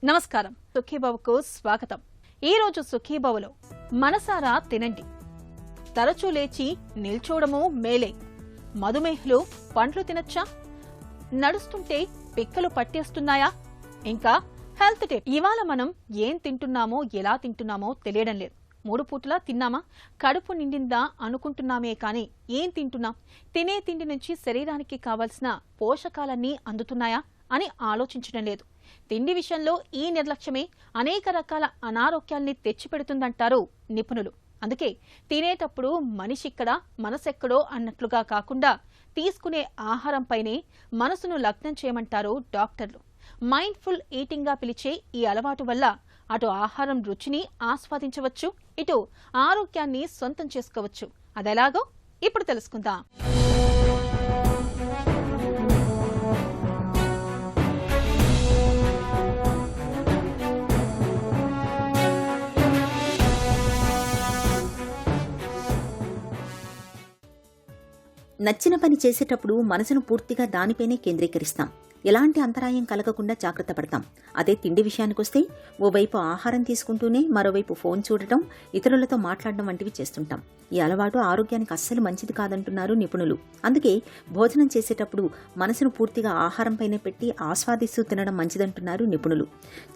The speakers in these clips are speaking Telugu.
నమస్కారం, సుఖీభవకు స్వాగతం. ఈ రోజు సుఖీభవలో మనసారా తినండి, తరచూ లేచి నిల్చోవడము మేలే, మధుమేహులు పండ్లు తినచ్చా, నడుస్తుంటే పిక్కలు పట్టేస్తున్నాయా, ఇంకా హెల్త్ టిప్. ఇవాళ మనం ఏం తింటున్నామో ఎలా తింటున్నామో తెలియడం లేదు. 3 పూటలా తిన్నామా, కడుపు నిండిందా అనుకుంటున్నామే కానీ ఏం తింటున్నాం, తినే తిండి నుంచి శరీరానికి కావలసిన పోషకాలన్నీ అందుతున్నాయా అని ఆలోచించడం లేదు. తిండి విషయంలో ఈ నిర్లక్ష్యమే అనేక రకాల అనారోగ్యాల్ని తెచ్చిపెడుతుందంటారు నిపుణులు. అందుకే తినేటప్పుడు మనిషిక్కడ మనసెక్కడో అన్నట్లుగా కాకుండా తీసుకునే ఆహారంపైనే మనసును లగ్నం చేయమంటారు డాక్టర్లు. మైండ్ఫుల్ ఈటింగ్ గా పిలిచే ఈ అలవాటు వల్ల అటు ఆహారం రుచిని ఆస్వాదించవచ్చు, ఇటు ఆరోగ్యాన్ని సొంతం చేసుకోవచ్చు. అదెలాగో ఇప్పుడు తెలుసుకుందాం. నచ్చిన పని చేసేటప్పుడు మనసును పూర్తిగా దానిపైనే కేంద్రీకరిస్తాం. ఎలాంటి అంతరాయం కలగకుండా జాగ్రత్త పడతాం. అదే తిండి విషయానికొస్తే ఓవైపు ఆహారం తీసుకుంటూనే మరోవైపు ఫోన్ చూడటం, ఇతరులతో మాట్లాడడం వంటివి చేస్తుంటాం. ఈ అలవాటు ఆరోగ్యానికి అస్సలు మంచిది కాదంటున్నారు నిపుణులు. అందుకే భోజనం చేసేటప్పుడు మనసును పూర్తిగా ఆహారంపైనే పెట్టి ఆస్వాదిస్తూ తినడం మంచిదంటున్నారు నిపుణులు.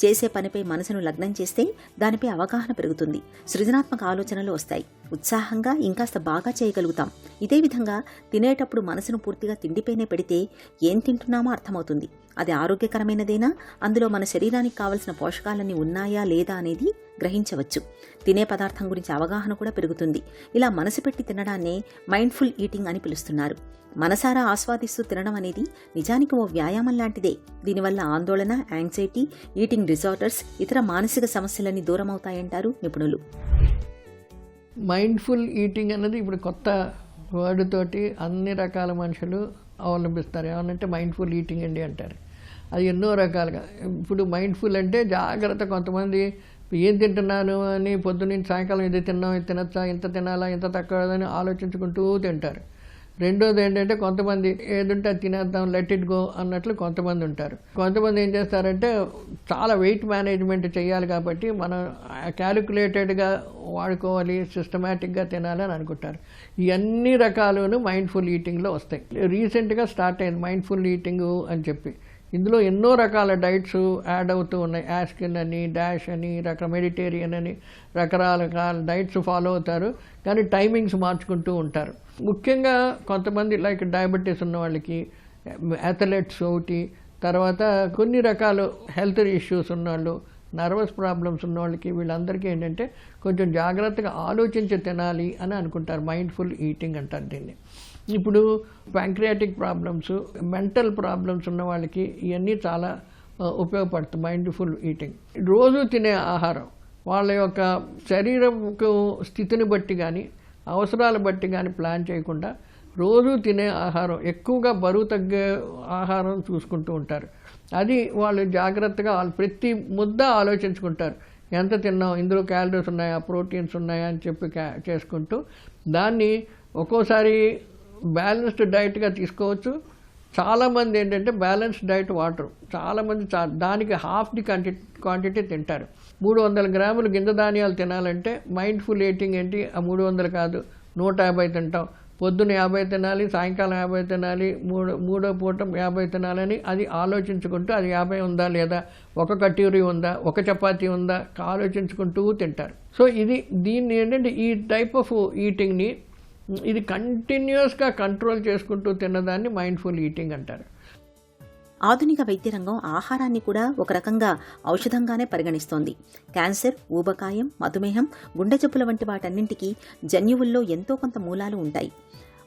చేసే పనిపై మనసును లగ్నం చేస్తే దానిపై అవగాహన పెరుగుతుంది, సృజనాత్మక ఆలోచనలు వస్తాయి, ఉత్సాహంగా ఇంకాస్త బాగా చేయగలుగుతాం. ఇదే విధంగా తినేటప్పుడు మనసును పూర్తిగా తిండిపైనే పెడితే ఏం తింటున్నామో అర్థమవుతుంది. అది ఆరోగ్యకరమైనదేనా, అందులో మన శరీరానికి కావలసిన పోషకాలన్నీ ఉన్నాయా లేదా అనేది గ్రహించవచ్చు. తినే పదార్థం గురించి అవగాహన కూడా పెరుగుతుంది. ఇలా మనసు పెట్టి తినడాన్నే మైండ్ఫుల్ ఈటింగ్ అని పిలుస్తున్నారు. మనసారా ఆస్వాదిస్తూ తినడం అనేది నిజానికి ఓ వ్యాయామం లాంటిదే. దీనివల్ల ఆందోళన, యాంగ్జైటీ, ఈటింగ్ డిజార్డర్స్, ఇతర మానసిక సమస్యలన్నీ దూరమవుతాయంటారు నిపుణులు. మైండ్ఫుల్ ఈటింగ్ అన్నది ఇప్పుడు కొత్త వర్డ్ తోటి అన్ని రకాల మనుషులు అవలంబిస్తారు. ఏమనంటే మైండ్ఫుల్ ఈటింగ్ అండి అంటారు. అది ఎన్నో రకాలుగా. ఇప్పుడు మైండ్ఫుల్ అంటే జాగ్రత్త. కొంతమంది ఏం తింటున్నాను అని పొద్దున్నుంచి సాయంకాలం ఇది తిన్నాం, ఇది తినచ్చా, ఇంత తినాలా, ఇంత తక్కువదని ఆలోచించుకుంటూ తింటారు. రెండోది ఏంటంటే కొంతమంది ఏదుంటే అది తినేద్దాం, లెట్ ఇట్ గో అన్నట్లు కొంతమంది ఉంటారు. కొంతమంది ఏం చేస్తారంటే చాలా వెయిట్ మేనేజ్మెంట్ చేయాలి కాబట్టి మనం క్యాలిక్యులేటెడ్గా వాడుకోవాలి, సిస్టమేటిక్గా తినాలి అని అనుకుంటారు. ఈ అన్ని రకాలను మైండ్ఫుల్ ఈటింగ్లో వస్తాయి. రీసెంట్గా స్టార్ట్ అయింది మైండ్ఫుల్ ఈటింగ్ అని చెప్పి. ఇందులో ఎన్నో రకాల డైట్స్ యాడ్ అవుతూ ఉన్నాయి. యాస్కిన్ అని, డాష్ అని, మెడిటేరియన్ అని రకరకాల డైట్స్ ఫాలో అవుతారు. కానీ టైమింగ్స్ మార్చుకుంటూ ఉంటారు. ముఖ్యంగా కొంతమంది లైక్ డయాబెటీస్ ఉన్న వాళ్ళకి, అథ్లెట్స్ ఒకటి, తర్వాత కొన్ని రకాల హెల్త్ ఇష్యూస్ ఉన్నవాళ్ళు, నర్వస్ ప్రాబ్లమ్స్ ఉన్న వాళ్ళకి, వీళ్ళందరికీ ఏంటంటే కొంచెం జాగ్రత్తగా ఆలోచించి తినాలి అని అనుకుంటారు. మైండ్ఫుల్ ఈటింగ్ అంటారు దీన్ని. ఇప్పుడు ప్యాంక్రియాటిక్ ప్రాబ్లమ్స్, మెంటల్ ప్రాబ్లమ్స్ ఉన్న వాళ్ళకి ఇవన్నీ చాలా ఉపయోగపడుతుంది మైండ్ఫుల్ ఈటింగ్. రోజు తినే ఆహారం వాళ్ళ యొక్క శరీరంకు స్థితిని బట్టి కానీ అవసరాలు బట్టి కానీ ప్లాన్ చేయకుండా రోజు తినే ఆహారం, ఎక్కువగా బరువు తగ్గే ఆహారం చూసుకుంటూ ఉంటారు. అది వాళ్ళు జాగ్రత్తగా ప్రతి ముద్ద ఆలోచించుకుంటారు. ఎంత తిన్నాం, ఇందులో క్యాలరీస్ ఉన్నాయా, ప్రోటీన్స్ ఉన్నాయా అని చెప్పి చేసుకుంటూ దాన్ని ఒక్కోసారి బ్యాలెన్స్డ్ డైట్గా తీసుకోవచ్చు. చాలామంది ఏంటంటే బ్యాలెన్స్డ్ డైట్ వాడరు. చాలామంది దానికి హాఫ్ ది క్వాంటిటీ తింటారు. 300 గ్రాములు గింజ ధాన్యాలు తినాలంటే మైండ్ఫుల్ ఈటింగ్ ఏంటి, ఆ 300 కాదు 150 తింటాం. పొద్దున్న 50 తినాలి, సాయంకాలం 50 తినాలి, మూడో పూట 50 తినాలని అది ఆలోచించుకుంటూ అది 50 ఉందా లేదా, ఒక కటోరీ ఉందా, ఒక చపాతీ ఉందా ఆలోచించుకుంటూ తింటారు. సో దీన్ని ఏంటంటే ఈ టైప్ ఆఫ్ ఈటింగ్ని ఇది కంటిన్యూస్గా కంట్రోల్ చేసుకుంటూ తిన్నదాన్ని మైండ్ఫుల్ ఈటింగ్ అంటారు. ఆధునిక వైద్య రంగం ఆహారాన్ని కూడా ఒక రకంగా ఔషధంగానే పరిగణిస్తోంది. క్యాన్సర్, ఊబకాయం, మధుమేహం, గుండె జబ్బుల వంటి వాటన్నింటికీ జన్యువుల్లో ఎంతో కొంత మూలాలు ఉంటాయి.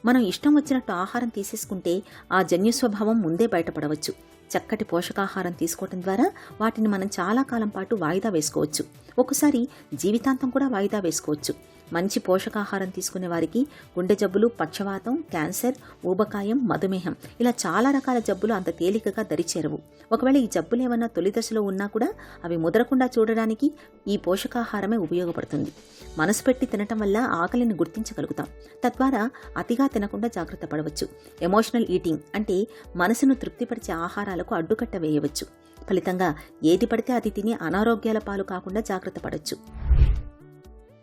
మనం ఇష్టం వచ్చినట్టు ఆహారం తీసేసుకుంటే ఆ జన్యు స్వభావం ముందే బయటపడవచ్చు. చక్కటి పోషకాహారం తీసుకోవటం ద్వారా వాటిని మనం చాలా కాలం పాటు వాయిదా వేసుకోవచ్చు. ఒక్కసారి జీవితాంతం కూడా వాయిదా వేసుకోవచ్చు. మంచి పోషకాహారం తీసుకునే వారికి గుండె జబ్బులు, పక్షవాతం, క్యాన్సర్, ఊబకాయం, మధుమేహం ఇలా చాలా రకాల జబ్బులు అంత తేలికగా దరిచేరవు. ఒకవేళ ఈ జబ్బులు ఏమన్నా తొలి దశలో ఉన్నా కూడా అవి ముదరకుండా చూడడానికి ఈ పోషకాహారమే ఉపయోగపడుతుంది. మనసు పెట్టి తినటం వల్ల ఆకలిని గుర్తించగలుగుతాం. తద్వారా అతిగా తినకుండా జాగ్రత్త పడవచ్చు. ఎమోషనల్ ఈటింగ్ అంటే మనసును తృప్తిపరిచే ఆహారాలకు అడ్డుకట్ట వేయవచ్చు. ఫలితంగా ఏది పడితే అది తిని అనారోగ్యాల పాలు కాకుండా జాగ్రత్త పడవచ్చు.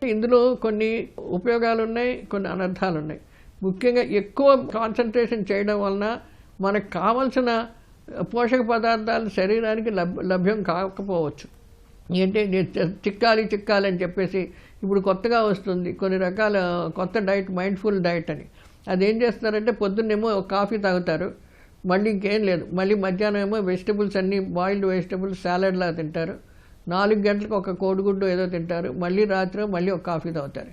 ఇందులో కొన్ని ఉపయోగాలు ఉన్నాయి, కొన్ని అనర్థాలు ఉన్నాయి. ముఖ్యంగా ఎక్కువ కాన్సన్ట్రేషన్ చేయడం వలన మనకు కావలసిన పోషక పదార్థాలు శరీరానికి లభ్యం కాకపోవచ్చు. ఏంటంటే చిక్కాలి అని చెప్పేసి ఇప్పుడు కొత్తగా వస్తుంది కొన్ని రకాల కొత్త డైట్, మైండ్ఫుల్ డైట్ అని. అదేం చేస్తారంటే పొద్దున్నేమో కాఫీ తాగుతారు, మళ్ళీ ఇంకేం లేదు, మళ్ళీ మధ్యాహ్నం ఏమో వెజిటబుల్స్ అన్నీ బాయిల్డ్ వెజిటబుల్స్ సాలడ్లా తింటారు, 4 గంటలకు ఒక కోడిగుడ్డు ఏదో తింటారు, మళ్ళీ రాత్రి మళ్ళీ ఒక కాఫీ తాగుతారు.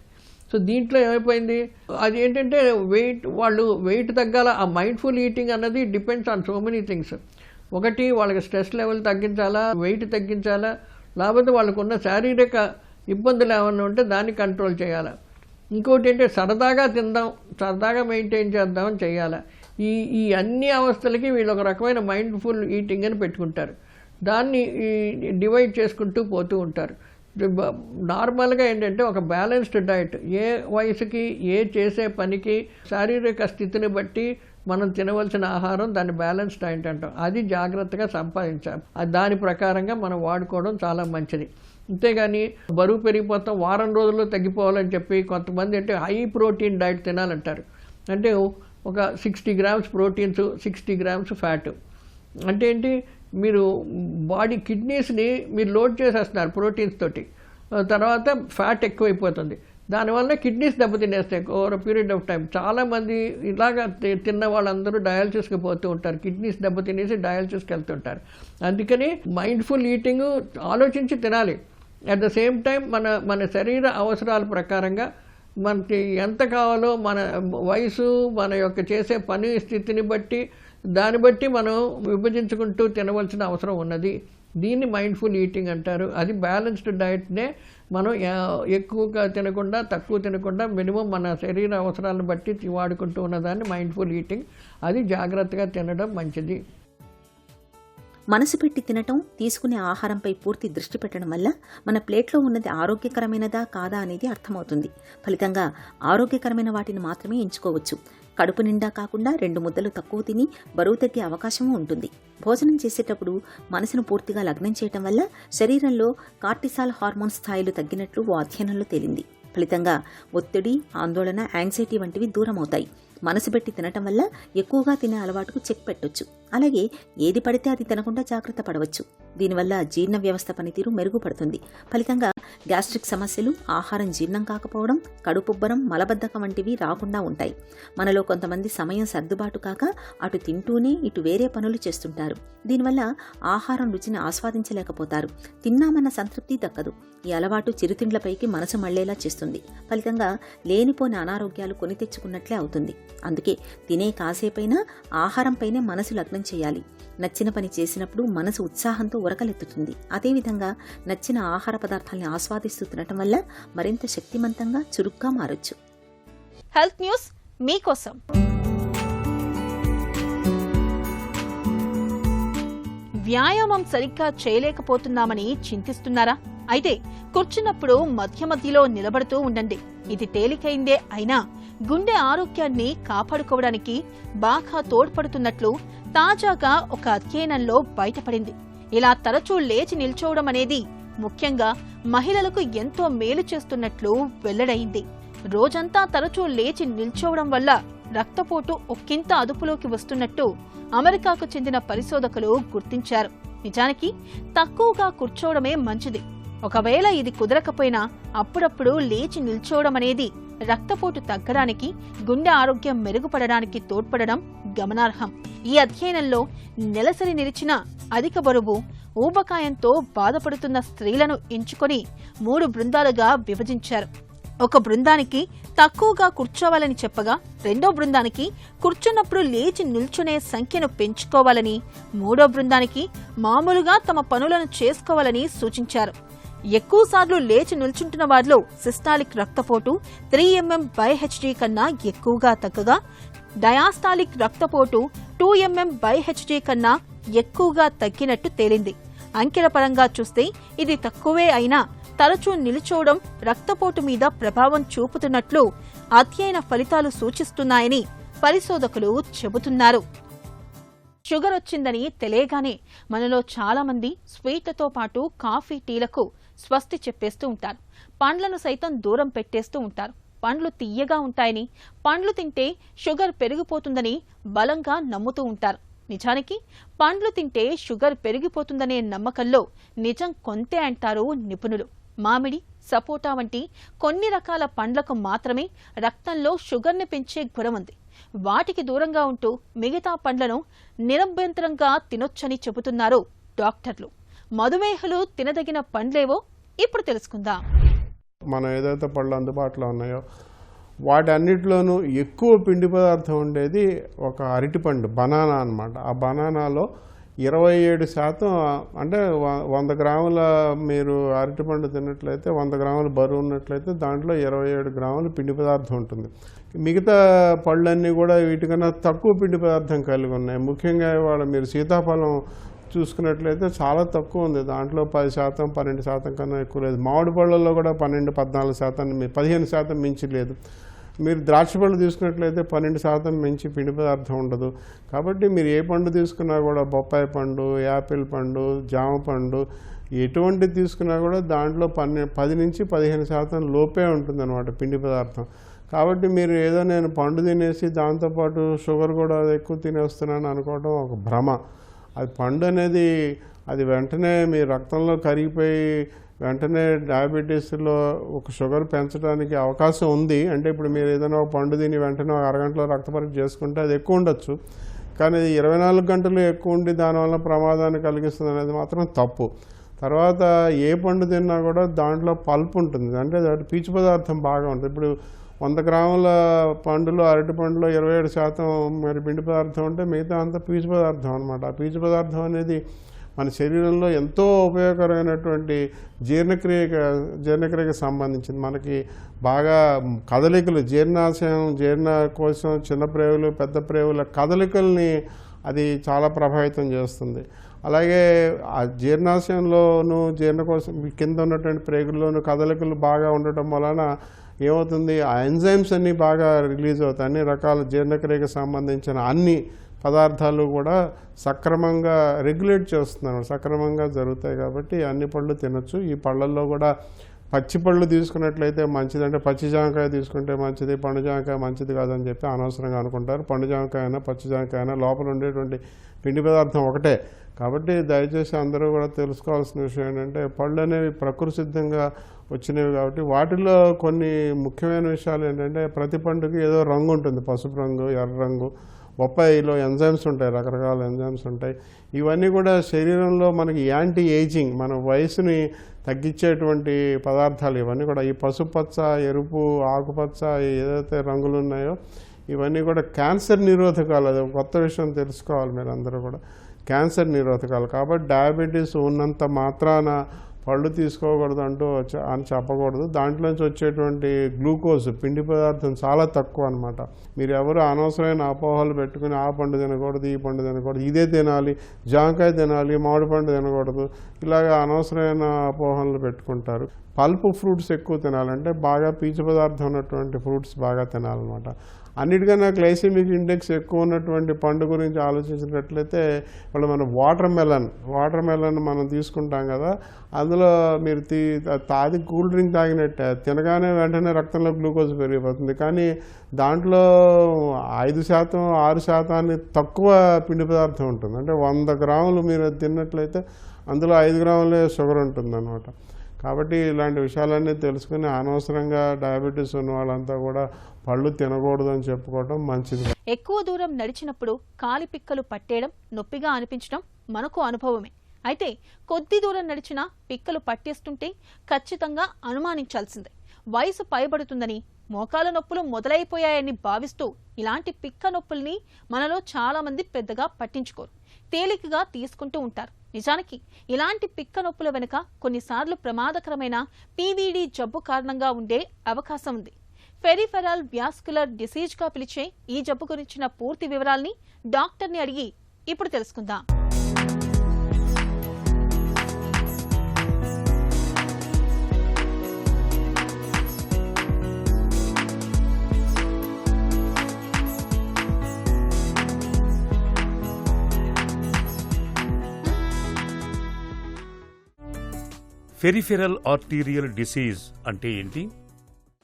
సో దీంట్లో ఏమైపోయింది, అది ఏంటంటే వాళ్ళు వెయిట్ తగ్గాల. ఆ మైండ్ఫుల్ ఈటింగ్ అన్నది depends on so many things. ఒకటి వాళ్ళకి స్ట్రెస్ లెవెల్ తగ్గించాలా, వెయిట్ తగ్గించాలా, లేకపోతే వాళ్ళకున్న శారీరక ఇబ్బందులు ఏమన్నా ఉంటే దాన్ని కంట్రోల్ చేయాలా. ఇంకోటి ఏంటంటే సరదాగా తిందాం, సరదాగా మెయింటైన్ చేద్దామని చేయాలా. ఈ అన్ని అవస్థలకి వీళ్ళు ఒక రకమైన మైండ్ఫుల్ ఈటింగ్ అని పెట్టుకుంటారు. దాన్ని డివైడ్ చేసుకుంటూ పోతూ ఉంటారు. నార్మల్గా ఏంటంటే ఒక బ్యాలెన్స్డ్ డైట్, ఏ వయసుకి ఏ చేసే పనికి శారీరక స్థితిని బట్టి మనం తినవలసిన ఆహారం, దాన్ని బ్యాలెన్స్ డైట్ అంటాం. అది జాగ్రత్తగా సంపాదించాలి. దాని ప్రకారంగా మనం వాడుకోవడం చాలా మంచిది. అంతేగాని బరువు పెరిగిపోతాం, వారం రోజుల్లో తగ్గిపోవాలని చెప్పి కొంతమంది అంటే హై ప్రోటీన్ డైట్ తినాలంటారు. అంటే ఒక 60 గ్రామ్స్ ప్రోటీన్స్, 60 గ్రామ్స్ ఫ్యాట్. అంటే ఏంటి, మీరు బాడీ కిడ్నీస్ని మీరు లోడ్ చేసేస్తున్నారు ప్రోటీన్స్ తోటి, తర్వాత ఫ్యాట్ ఎక్కువైపోతుంది. దానివల్ల కిడ్నీస్ దెబ్బతినేస్తాయి ఓవర్ పీరియడ్ ఆఫ్ టైం. చాలామంది ఇలాగ తిన్న వాళ్ళందరూ డయాలసిస్కి పోతూ ఉంటారు, కిడ్నీస్ దెబ్బతినేసి డయాలసిస్కి వెళ్తుంటారు. అందుకని మైండ్ఫుల్ ఈటింగ్ ఆలోచించి తినాలి. అట్ ద సేమ్ టైం మన శరీర అవసరాల ప్రకారంగా మనకి ఎంత కావాలో, మన వయసు, మన యొక్క చేసే పని స్థితిని బట్టి, దాన్ని బట్టి మనం విభజించుకుంటూ తినవలసిన అవసరం ఉన్నది. దీన్ని మైండ్ఫుల్ ఈటింగ్ అంటారు. అది బ్యాలెన్స్డ్ డైట్నే మనం ఎక్కువగా తినకుండా, తక్కువ తినకుండా, మినిమం మన శరీర అవసరాలను బట్టి వాడుకుంటూ ఉన్నదాన్ని మైండ్ఫుల్ ఈటింగ్. అది జాగ్రత్తగా తినడం మంచిది. మనసు పెట్టి తినటం, తీసుకునే ఆహారంపై పూర్తి దృష్టి పెట్టడం వల్ల మన ప్లేట్లో ఉన్నది ఆరోగ్యకరమైనదా కాదా అనేది అర్థమవుతుంది. ఫలితంగా ఆరోగ్యకరమైన వాటిని మాత్రమే ఎంచుకోవచ్చు. కడుపు నిండా కాకుండా 2 ముద్దలు తక్కువ తిని బరువు తగ్గే అవకాశము ఉంటుంది. భోజనం చేసేటప్పుడు మనసును పూర్తిగా లగ్నం చేయటం వల్ల శరీరంలో కార్టిసాల్ హార్మోన్ స్థాయిలు తగ్గినట్లు ఓ అధ్యయనంలో తేలింది. ఫలితంగా ఒత్తిడి, ఆందోళన, యాంగ్జైటీ వంటివి దూరమవుతాయి. మనసు పెట్టి తినటం వల్ల ఎక్కువగా తినే అలవాటుకు చెక్ పెట్టొచ్చు. అలాగే ఏది పడితే అది తినకుండా జాగ్రత్త పడవచ్చు. దీనివల్ల జీర్ణ వ్యవస్థ పనితీరు మెరుగుపడుతుంది. ఫలితంగా గ్యాస్ట్రిక్ సమస్యలు, ఆహారం జీర్ణం కాకపోవడం, కడుపుబ్బరం, మలబద్ధకం వంటివి రాకుండా ఉంటాయి. మనలో కొంతమంది సమయం సర్దుబాటు కాక అటు తింటూనే ఇటు వేరే పనులు చేస్తుంటారు. దీనివల్ల ఆహారం రుచిని ఆస్వాదించలేకపోతారు. తిన్నామన్న సంతృప్తి దక్కదు. ఈ అలవాటు చిరుతిండ్లపైకి మనసు మళ్లేలా చేస్తుంది. ఫలితంగా లేనిపోని అనారోగ్యాలు కొని తెచ్చుకున్నట్లే అవుతుంది. అందుకే తినే కాసేపైనా ఆహారంపైనే మనసు లగ్నం చేయాలి. నచ్చిన పని చేసినప్పుడు మనసు ఉత్సాహంతో ఉరకలెత్తుతుంది. అదేవిధంగా నచ్చిన ఆహార పదార్థాలను ఆస్వాదిస్తూ తినటం వల్ల మరింత శక్తిమంతంగా, చురుగ్గా మారొచ్చు. హెల్త్ న్యూస్ మీకోసం. వ్యాయామం సరిగ్గా చేయలేకపోతున్నామని చింతిస్తున్నారా? అయితే కూర్చున్నప్పుడు మధ్యలో నిలబడుతూ ఉండండి. ఇది తేలికైందే అయినా గుండె ఆరోగ్యాన్ని కాపాడుకోవడానికి బాగా తోడ్పడుతున్నట్లు తాజాగా ఒక అధ్యయనంలో బయటపడింది. ఇలా తరచూ లేచి నిల్చోవడం అనేది ముఖ్యంగా మహిళలకు ఎంతో మేలు చేస్తున్నట్లు వెల్లడైంది. రోజంతా తరచూ లేచి నిల్చోవడం వల్ల రక్తపోటు ఒక్కింత అదుపులోకి వస్తున్నట్టు అమెరికాకు చెందిన పరిశోధకులు గుర్తించారు. నిజానికి తక్కువగా కూర్చోవడమే మంచిది. ఒకవేళ ఇది కుదరకపోయినా అప్పుడప్పుడు లేచి నిల్చోవడం అనేది రక్తపోటు తగ్గడానికి, గుండె ఆరోగ్యం మెరుగుపడడానికి తోడ్పడడం గమనార్హం. ఈ అధ్యయనంలో నెలసరి నిలిచిన, అధిక బరువు, ఊబకాయంతో బాధపడుతున్న స్త్రీలను ఎంచుకొని 3 బృందాలుగా విభజించారు. ఒక బృందానికి తక్కువగా కూర్చోవాలని చెప్పగా, రెండో బృందానికి కూర్చున్నప్పుడు లేచి నిల్చునే సంఖ్యను పెంచుకోవాలని, మూడో బృందానికి మామూలుగా తమ పనులను చేసుకోవాలని సూచించారు. ఎక్కువసార్లు లేచి నిల్చుంటున్న వారిలో సిస్టాలిక్ రక్తపోటు 3 mm/Hg కన్నా ఎక్కువగా తగ్గగా, డయాస్టాలిక్ రక్తపోటు 2 mm/Hg కన్నా ఎక్కువగా తగ్గినట్టు తేలింది. అంకెల పరంగా చూస్తే ఇది తక్కువే అయినా తరచూ నిలుచోవడం రక్తపోటు మీద ప్రభావం చూపుతున్నట్లు అధ్యయన ఫలితాలు సూచిస్తున్నాయని పరిశోధకులు చెబుతున్నారు. షుగర్ వచ్చిందని తెలియగానే మనలో చాలా మంది స్వీట్లతో పాటు కాఫీ, టీలకు స్వస్తి చెప్పేస్తూ ఉంటారు. పండ్లను సైతం దూరం పెట్టేస్తూ ఉంటారు. పండ్లు తియ్యగా ఉంటాయని, పండ్లు తింటే షుగర్ పెరిగిపోతుందని బలంగా నమ్ముతూ ఉంటారు. నిజానికి పండ్లు తింటే షుగర్ పెరిగిపోతుందనే నమ్మకంలో నిజం కొంతే అంటారు నిపుణులు. మామిడి, సపోటా వంటి కొన్ని రకాల పండ్లకు మాత్రమే రక్తంలో షుగర్ని పెంచే గుణం ఉంది. వాటికి దూరంగా ఉంటూ మిగతా పండ్లను నిరభ్యంతరంగా తినొచ్చని చెబుతున్నారు డాక్టర్లు. మధుమేహులు తినదగిన పండ్లేవో ఇప్పుడు తెలుసుకుందాం. మనం ఏదైతే పళ్ళు అందుబాటులో ఉన్నాయో వాటన్నిటిలోనూ ఎక్కువ పిండి పదార్థం ఉండేది ఒక అరటిపండు, బనానా అన్నమాట. ఆ బనానాలో 27% అంటే 100 గ్రాముల మీరు అరటిపండు తిన్నట్లయితే 100 గ్రాముల బరువు ఉన్నట్లయితే దాంట్లో 27 గ్రాముల పిండి పదార్థం ఉంటుంది. మిగతా పళ్ళన్నీ కూడా వీటికన్నా తక్కువ పిండి పదార్థం కలిగి ఉన్నాయి. ముఖ్యంగా ఇవాళ మీరు సీతాఫలం చూసుకున్నట్లయితే చాలా తక్కువ ఉంది. దాంట్లో 10%, 12% కన్నా ఎక్కువ లేదు. మామిడి పళ్ళల్లో కూడా 12-14%, 15% మించి లేదు. మీరు ద్రాక్ష పళ్ళు తీసుకున్నట్లయితే 12% మించి పిండి పదార్థం ఉండదు. కాబట్టి మీరు ఏ పండు తీసుకున్నా కూడా, బొప్పాయి పండు, యాపిల్ పండు, జామ పండు, ఎటువంటి తీసుకున్నా కూడా దాంట్లో 10-15% లోపే ఉంటుందన్నమాట పిండి పదార్థం. కాబట్టి మీరు ఏదో నేను పండు తినేసి దాంతోపాటు షుగర్ కూడా ఎక్కువ తినేస్తున్నాను అనుకోవడం ఒక భ్రమ. అది పండు అనేది అది వెంటనే మీ రక్తంలో కరిగిపోయి వెంటనే డయాబెటీస్లో ఒక షుగర్ పెంచడానికి అవకాశం ఉంది. అంటే ఇప్పుడు మీరు ఏదైనా ఒక పండు తిని వెంటనే ఒక అరగంటలో రక్త పరీక్ష చేసుకుంటే అది ఎక్కువ ఉండొచ్చు. కానీ 24 గంటలు ఎక్కువ ఉండి దానివల్ల ప్రమాదాన్ని కలిగిస్తుంది అనేది మాత్రం తప్పు. తర్వాత ఏ పండు తిన్నా కూడా దాంట్లో పల్ప్ ఉంటుంది, అంటే దాంట్లో పీచు పదార్థం బాగా ఉంటుంది. ఇప్పుడు 100 గ్రాముల పండులో, అరటి పండులో 27% మరి పిండి పదార్థం ఉంటే మిగతా అంతా పీచు పదార్థం అనమాట. ఆ పీచు పదార్థం అనేది మన శరీరంలో ఎంతో ఉపయోగకరమైనటువంటి జీర్ణక్రియకి సంబంధించింది. మనకి బాగా కదలికలు, జీర్ణాశయం, జీర్ణకోశం, చిన్న ప్రేవులు, పెద్ద ప్రేవుల కదలికల్ని అది చాలా ప్రభావితం చేస్తుంది. అలాగే ఆ జీర్ణాశయంలోను, జీర్ణకోశం కింద ఉన్నటువంటి ప్రేగుల్లోనూ కదలికలు బాగా ఉండటం వలన ఏమవుతుంది, ఆ ఎంజైమ్స్ అన్నీ బాగా రిలీజ్ అవుతాయి. అన్ని రకాల జీర్ణక్రియకి సంబంధించిన అన్ని పదార్థాలు కూడా సక్రమంగా రెగ్యులేట్ చేస్తున్నారు, సక్రమంగా జరుగుతాయి. కాబట్టి అన్ని పళ్ళు తినొచ్చు. ఈ పళ్ళల్లో కూడా పచ్చి పళ్ళు తీసుకున్నట్లయితే మంచిది, అంటే పచ్చి జామకాయ తీసుకుంటే మంచిది, పండు జామకాయ మంచిది కాదని చెప్పి అనవసరంగా అనుకుంటారు. పండు జామకాయ అయినా పచ్చి జామకాయ అయినా లోపల ఉండేటువంటి పిండి పదార్థం ఒకటే. కాబట్టి దయచేసి అందరూ కూడా తెలుసుకోవాల్సిన విషయం ఏంటంటే పళ్ళు అనేవి ప్రకృతి సిద్ధంగా వచ్చినవి కాబట్టి వాటిలో కొన్ని ముఖ్యమైన విషయాలు ఏంటంటే ప్రతి పండుకి ఏదో రంగు ఉంటుంది, పసుపు రంగు, ఎర్ర రంగు. బొప్పాయిలో ఎంజైమ్స్ ఉంటాయి, రకరకాల ఎంజైమ్స్ ఉంటాయి. ఇవన్నీ కూడా శరీరంలో మనకి యాంటీ ఏజింగ్, మన వయసుని తగ్గించేటువంటి పదార్థాలు ఇవన్నీ కూడా. ఈ పసుపచ్చ, ఎరుపు, ఆకుపచ్చ ఏదైతే రంగులు ఉన్నాయో ఇవన్నీ కూడా క్యాన్సర్ నిరోధకాలు. అది కొత్త విషయం తెలుసుకోవాలి మీరు అందరూ కూడా. క్యాన్సర్ నిరోధకాలు. కాబట్టి డయాబెటీస్ ఉన్నంత మాత్రాన పళ్ళు తీసుకోకూడదు అని చెప్పకూడదు. దాంట్లోంచి వచ్చేటువంటి గ్లూకోజ్ పిండి పదార్థం చాలా తక్కువ అనమాట. మీరు ఎవరు అనవసరమైన అపోహలు పెట్టుకుని ఆ పండు తినకూడదు, ఈ పండు తినకూడదు, ఇదే తినాలి, జామకాయ తినాలి, మామిడి పండు తినకూడదు, ఇలాగ అనవసరమైన అపోహలు పెట్టుకుంటారు. పల్ప్ ఫ్రూట్స్ ఎక్కువ తినాలంటే బాగా పీచు పదార్థం ఉన్నటువంటి ఫ్రూట్స్ బాగా తినాలన్నమాట. అన్నిటికన్నా గ్లైసెమిక్ ఇండెక్స్ ఎక్కువ ఉన్నటువంటి పండు గురించి ఆలోచించినట్లయితే ఇప్పుడు మనం వాటర్ మెలన్ మనం తీసుకుంటాం కదా, అందులో మీరు అది కూల్ డ్రింక్ తాగినట్టే, తినగానే వెంటనే రక్తంలో గ్లూకోజ్ పెరిగిపోతుంది. కానీ దాంట్లో 5%, 6% తక్కువ పిండి పదార్థం ఉంటుంది. అంటే 100 గ్రాములు మీరు తిన్నట్లయితే అందులో 5 గ్రాములే షుగర్ ఉంటుంది అనమాట. కాబట్టి ఇలాంటి విషయాలన్నీ తెలుసుకుని అనవసరంగా డయాబెటీస్ ఉన్న వాళ్ళంతా కూడా పళ్ళు తినకూడదు అని చెప్పుకోవడం మంచిది. ఎక్కువ దూరం నడిచినప్పుడు కాలి పిక్కలు పట్టేయడం, నొప్పిగా అనిపించడం మనకు అనుభవమే. అయితే కొద్ది దూరం నడిచినా పిక్కలు పట్టేస్తుంటే ఖచ్చితంగా అనుమానించాల్సిందే. వయసు పైబడుతుందని, మోకాల నొప్పులు మొదలైపోయాయని భావిస్తూ ఇలాంటి పిక్క నొప్పుల్ని మనలో చాలా మంది పెద్దగా పట్టించుకోరు. తేలికగా తీసుకుంటూ ఉంటారు. నిజానికి ఇలాంటి పిక్క నొప్పుల వెనుక కొన్నిసార్లు ప్రమాదకరమైన పీవీడీ జబ్బు కారణంగా ఉండే అవకాశం ఉంది. పెరిఫెరల్ వ్యాస్కులర్ డిసీజ్ గా పిలిచే ఈ జబ్బు గురించిన పూర్తి వివరాల్ని డాక్టర్ని అడిగి ఇప్పుడు తెలుసుకుందాం. పెరిఫెరల్ ఆర్టీరియల్ డిసీజ్ అంటే ఏంటి?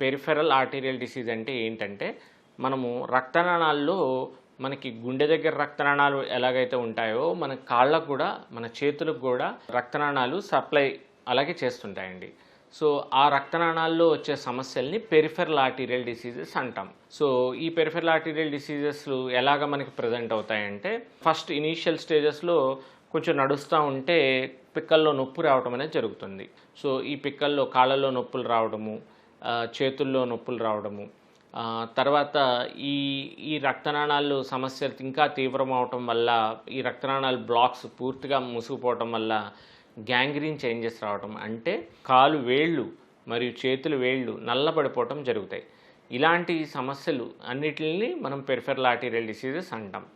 పెరిఫెరల్ ఆర్టీరియల్ డిసీజ్ అంటే ఏంటంటే, మనము రక్తనాళాల్లో మనకి గుండె దగ్గర రక్తనాళాలు ఎలాగైతే ఉంటాయో మన కాళ్ళకు కూడా మన చేతులకు కూడా రక్తనాళాలు సప్లై అలాగే చేస్తుంటాయండి. సో ఆ రక్తనాళాల్లో వచ్చే సమస్యల్ని పెరిఫెరల్ ఆర్టీరియల్ డిసీజెస్ అంటాం. సో ఈ పెరిఫెరల్ ఆర్టీరియల్ డిసీజెస్ ఎలాగ మనకి ప్రజెంట్ అవుతాయంటే, ఫస్ట్ ఇనీషియల్ స్టేజెస్లో కొంచెం నడుస్తూ ఉంటే పిక్కల్లో నొప్పి రావడం అనేది జరుగుతుంది. సో ఈ పిక్కల్లో కాళ్ళల్లో నొప్పులు రావడము, చేతుల్లో నొప్పులు రావడము, తర్వాత ఈ రక్తనాళాలు సమస్యలు ఇంకా తీవ్రం అవటం వల్ల ఈ రక్తనాళాలు బ్లాక్స్ పూర్తిగా మూసుకుపోవటం వల్ల గ్యాంగ్రీన్ చేంజెస్ రావటం, అంటే కాలు వేళ్ళు మరియు చేతులు వేళ్ళు నల్లబడిపోవటం జరుగుతాయి. ఇలాంటి సమస్యలు అన్నిటిని మనం పెరిఫెరల్ ఆర్టీరియల్ డిసీజెస్ అంటాం.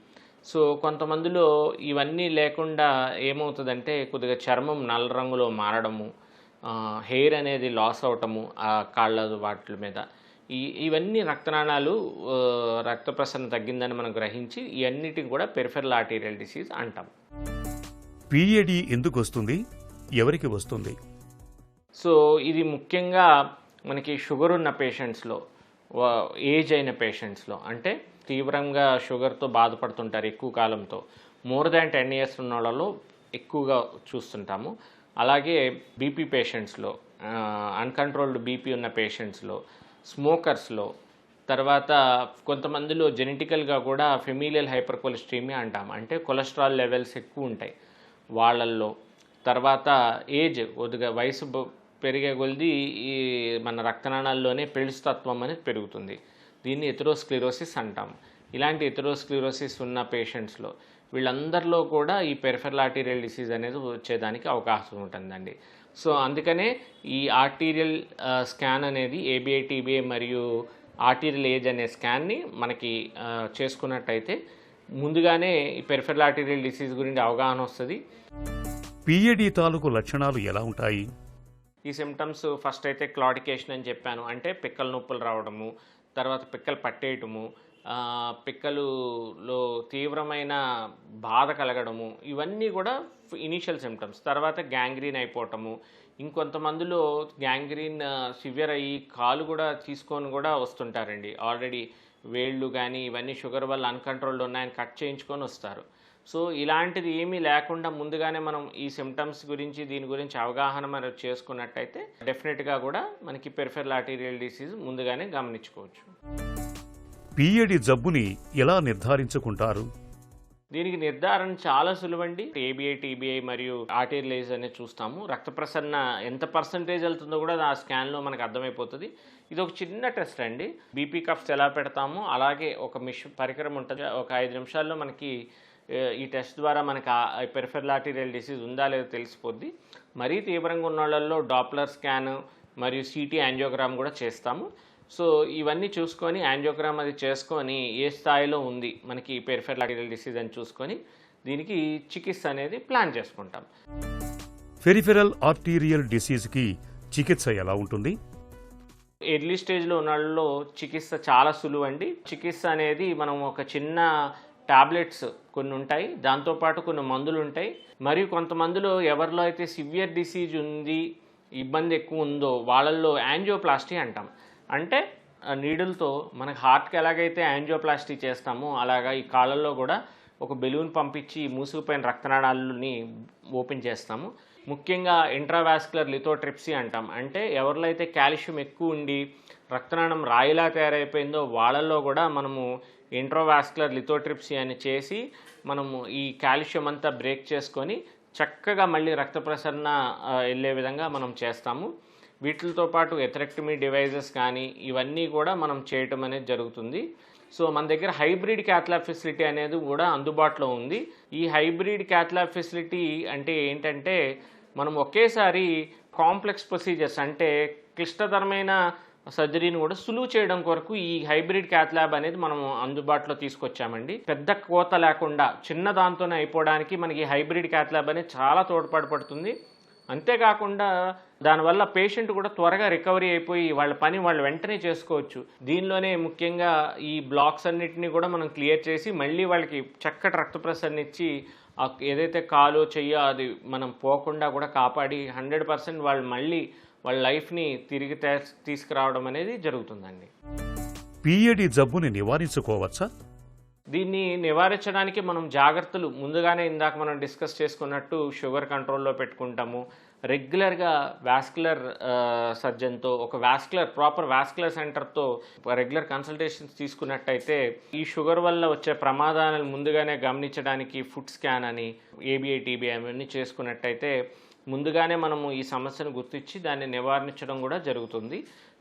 సో కొంతమందిలో ఇవన్నీ లేకుండా ఏమవుతుందంటే కొద్దిగా చర్మం నల్ల రంగులో మారడము, హెయిర్ అనేది లాస్ అవటము ఆ కాళ్ళ వాటి మీద, ఇవన్నీ రక్తనాళాలు రక్త ప్రసరణ తగ్గిందని మనం గ్రహించి ఇవన్నిటిని కూడా పెరిఫెరల్ ఆర్టీరియల్ డిసీజ్ అంటాం. పీఏడీ ఎందుకు వస్తుంది, ఎవరికి వస్తుంది? సో ఇది ముఖ్యంగా మనకి షుగర్ ఉన్న పేషెంట్స్లో, ఏజ్ అయిన పేషెంట్స్లో, అంటే తీవ్రంగా షుగర్తో బాధపడుతుంటారు ఎక్కువ కాలంతో, మోర్ దాన్ 10 years ఉన్న వాళ్ళలో ఎక్కువగా చూస్తుంటాము. అలాగే బీపీ పేషెంట్స్లో, అన్కంట్రోల్డ్ బీపీ ఉన్న పేషెంట్స్లో, స్మోకర్స్లో, తర్వాత కొంతమందిలో జెనెటికల్గా కూడా ఫెమిలియల్ హైపర్ కొలెస్ట్రీమియా అంటాం, అంటే కొలెస్ట్రాల్ లెవెల్స్ ఎక్కువ ఉంటాయి వాళ్ళల్లో. తర్వాత ఏజ్ కొద్దిగా వయసు పెరిగే కొలిది ఈ మన రక్తనాళాల్లోనే పెళుస్తత్వం అనేది పెరుగుతుంది. దీన్ని ఎథెరోస్క్లెరోసిస్ అంటాం. ఇలాంటి ఎథెరోస్క్లెరోసిస్ ఉన్న పేషెంట్స్లో వీళ్ళందరిలో కూడా ఈ పెరిఫెరల్ ఆర్టీరియల్ డిసీజ్ అనేది వచ్చేదానికి అవకాశం ఉంటుందండి. సో అందుకనే ఈ ఆర్టీరియల్ స్కాన్ అనేది ఏబిఐ, టీబీఐ మరియు ఆర్టీరియల్ ఏజ్ అనే స్కాన్ని మనకి చేసుకున్నట్టయితే ముందుగానే ఈ పెరిఫెరల్ ఆర్టీరియల్ డిసీజ్ గురించి అవగాహన వస్తుంది. పీఏడీ తాలూకు లక్షణాలు ఎలా ఉంటాయి? ఈ సిమ్టమ్స్ ఫస్ట్ అయితే క్లాడికేషన్ అని చెప్పాను, అంటే పిక్కల నొప్పులు రావడము, తర్వాత పిక్కలు పట్టేయటము, పిక్కలులో తీవ్రమైన బాధ కలగడము, ఇవన్నీ కూడా ఇనీషియల్ సిమ్టమ్స్. తర్వాత గ్యాంగ్రీన్ అయిపోవటము, ఇంకొంతమందిలో గ్యాంగ్రీన్ సివియర్ అయ్యి కాలు కూడా తీసుకొని కూడా వస్తుంటారండి. ఆల్రెడీ వేళ్ళు కానీ ఇవన్నీ షుగర్ వల్ల అన్కంట్రోల్డ్ ఉన్నాయని కట్ చేయించుకొని వస్తారు. సో ఇలాంటిది ఏమీ లేకుండా ముందుగానే మనం ఈ సిమ్టమ్స్ గురించి దీని గురించి అవగాహన మనం చేసుకున్నట్టయితే డెఫినెట్గా కూడా మనకి పెరిఫెరల్ ఆర్టీరియల్ డిసీజ్ ముందుగానే గమనించుకోవచ్చు. పీఏడీ జబ్బుని ఎలా నిర్ధారించుకుంటారు? దీనికి నిర్ధారణ చాలా సులువండి. ఏబిఐ, టీబీఐ మరియు ఆర్టీరియల్ ఏజ్ అనేది చూస్తాము. రక్త ప్రసరణ ఎంత పర్సంటేజ్ వెళ్తుందో కూడా ఆ స్కాన్లో మనకు అర్థమైపోతుంది. ఇది ఒక చిన్న టెస్ట్ అండి. బీపీ కప్స్ ఎలా పెడతామో అలాగే ఒక పరికరం ఉంటుంది. ఒక 5 నిమిషాల్లో మనకి ఈ టెస్ట్ ద్వారా మనకు పెరిఫెరల్ ఆర్టీరియల్ డిసీజ్ ఉందా లేదో తెలిసిపోద్ది. మరీ తీవ్రంగా ఉన్న వాళ్ళల్లో డాప్లర్ స్కాన్ మరియు సిటీ యాంజియోగ్రామ్ కూడా చేస్తాము. సో ఇవన్నీ చూసుకొని యాంజియోగ్రామ్ అది చేసుకొని ఏ స్థాయిలో ఉంది మనకి పెరిఫెరల్ ఆర్టీరియల్ డిసీజ్ అని చూసుకొని దీనికి చికిత్స అనేది ప్లాన్ చేసుకుంటాం. పెరిఫెరల్ ఆర్టీరియల్ డిసీజ్కి చికిత్స ఎలా ఉంటుంది? ఎర్లీ స్టేజ్లో ఉన్న వాళ్ళలో చికిత్స చాలా సులువు అండి. చికిత్స అనేది మనం ఒక చిన్న టాబ్లెట్స్ కొన్ని ఉంటాయి, దాంతోపాటు కొన్ని మందులు ఉంటాయి. మరియు కొంతమందిలో ఎవరిలో అయితే సివియర్ డిసీజ్ ఉంది, ఇబ్బంది ఎక్కువ ఉందో వాళ్ళల్లో యాంజియోప్లాస్టీ అంటాం. అంటే నీడిల్తో మనకి హార్ట్కి ఎలాగైతే యాంజియోప్లాస్టీ చేస్తామో అలాగా ఈ కాళ్ళల్లో కూడా ఒక బెలూన్ పంపించి మూసుకుపోయిన రక్తనాళాలని ఓపెన్ చేస్తాము. ముఖ్యంగా ఇంట్రావాస్కులర్ లిథోట్రిప్సీ అంటాం. అంటే ఎవరిలో అయితే కాల్షియం ఎక్కువ ఉండి రక్తనాళం రాయిలా తయారైపోయిందో వాళ్ళల్లో కూడా మనము ఇంట్రావాస్కులర్ లిథోట్రిప్సీ అని చేసి మనము ఈ కాల్షియం అంతా బ్రేక్ చేసుకొని చక్కగా మళ్ళీ రక్త ప్రసరణ వెళ్ళే విధంగా మనం చేస్తాము. వీటితో పాటు ఎథరెక్టమీ డివైజెస్ కానీ ఇవన్నీ కూడా మనం చేయటం అనేది జరుగుతుంది. సో మన దగ్గర హైబ్రిడ్ క్యాథ్లాబ్ ఫెసిలిటీ అనేది కూడా అందుబాటులో ఉంది. ఈ హైబ్రిడ్ క్యాథ్లాబ్ ఫెసిలిటీ అంటే ఏంటంటే మనం ఒకేసారి కాంప్లెక్స్ ప్రొసీజర్స్ అంటే క్లిష్టతరమైన సర్జరీని కూడా సులువు చేయడం కొరకు ఈ హైబ్రిడ్ క్యాథ్లాబ్ అనేది మనం అందుబాటులో తీసుకొచ్చామండి. పెద్ద కోత లేకుండా చిన్న దాంతోనే అయిపోవడానికి మనకి హైబ్రిడ్ క్యాథ్లాబ్ అనేది చాలా తోడ్పడుతుంది. అంతేకాకుండా దానివల్ల పేషెంట్ కూడా త్వరగా రికవరీ అయిపోయి వాళ్ళ పని వాళ్ళు వెంటనే చేసుకోవచ్చు. దీనిలోనే ముఖ్యంగా ఈ బ్లాక్స్ అన్నిటిని కూడా మనం క్లియర్ చేసి మళ్ళీ వాళ్ళకి చక్కటి రక్త ప్రసరణ ఇచ్చి ఏదైతే కాలో చెయ్యో అది మనం పోకుండా కూడా కాపాడి 100% వాళ్ళు మళ్ళీ వాళ్ళ లైఫ్ని తిరిగి తీసుకురావడం అనేది జరుగుతుందండి. పిఏడి జబ్బుని నివారించుకోవచ్చా? దీన్ని నివారించడానికి మనం జాగ్రత్తలు ముందుగానే ఇందాక మనం డిస్కస్ చేసుకున్నట్టు షుగర్ కంట్రోల్లో పెట్టుకుంటాము. రెగ్యులర్గా వాస్కులర్ సర్జన్తో ఒక ప్రాపర్ వాస్కులర్ సెంటర్తో రెగ్యులర్ కన్సల్టేషన్స్ తీసుకున్నట్టయితే ఈ షుగర్ వల్ల వచ్చే ప్రమాదాలను ముందుగానే గమనించడానికి ఫుడ్ స్కాన్ అని ఏబిఐ టీబీఐ అవన్నీ చేసుకున్నట్టయితే ముందుగానే మనము ఈ సమస్యను గుర్తించి దాన్ని నివారించడం కూడా జరుగుతుంది.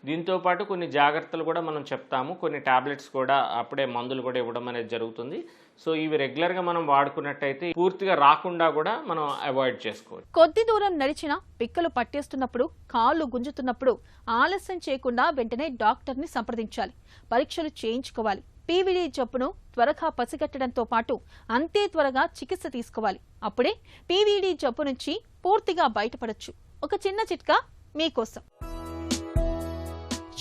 దీంతోపాటు కొన్ని జాగ్రత్తలు కూడా మనం చెప్తాము. కొన్ని టాబ్లెట్స్ కూడా అప్పుడే మందులు కూడా ఇవ్వడం అనేది జరుగుతుంది. సో ఇవి రెగ్యులర్గా మనం వాడుకున్నట్టయితే పూర్తిగా రాకుండా కూడా మనం అవాయిడ్ చేసుకోవచ్చు. కొద్ది దూరం నడిచినా పిక్కలు పట్టేస్తున్నప్పుడు, కాళ్ళు గుంజుతున్నప్పుడు ఆలస్యం చేయకుండా వెంటనే డాక్టర్ని సంప్రదించాలి. పరీక్షలు చేయించుకోవాలి. పీవీడీ జబ్బును త్వరగా పసిగట్టడంతో పాటు అంతే త్వరగా చికిత్స తీసుకోవాలి. అప్పుడే పీవీడీ జబ్బు నుంచి పూర్తిగా బయటపడొచ్చు. ఒక చిన్న చిట్కా మీకోసం.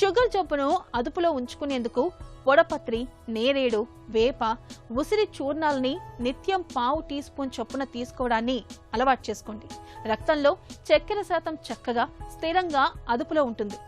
షుగర్ జబ్బును అదుపులో ఉంచుకునేందుకు పొడపత్రి, నేరేడు, వేప, ఉసిరి చూర్ణాలని నిత్యం పావు టీ స్పూన్ చొప్పున తీసుకోవడాన్ని అలవాటు చేసుకోండి. రక్తంలో చక్కెర శాతం చక్కగా స్థిరంగా అదుపులో ఉంటుంది.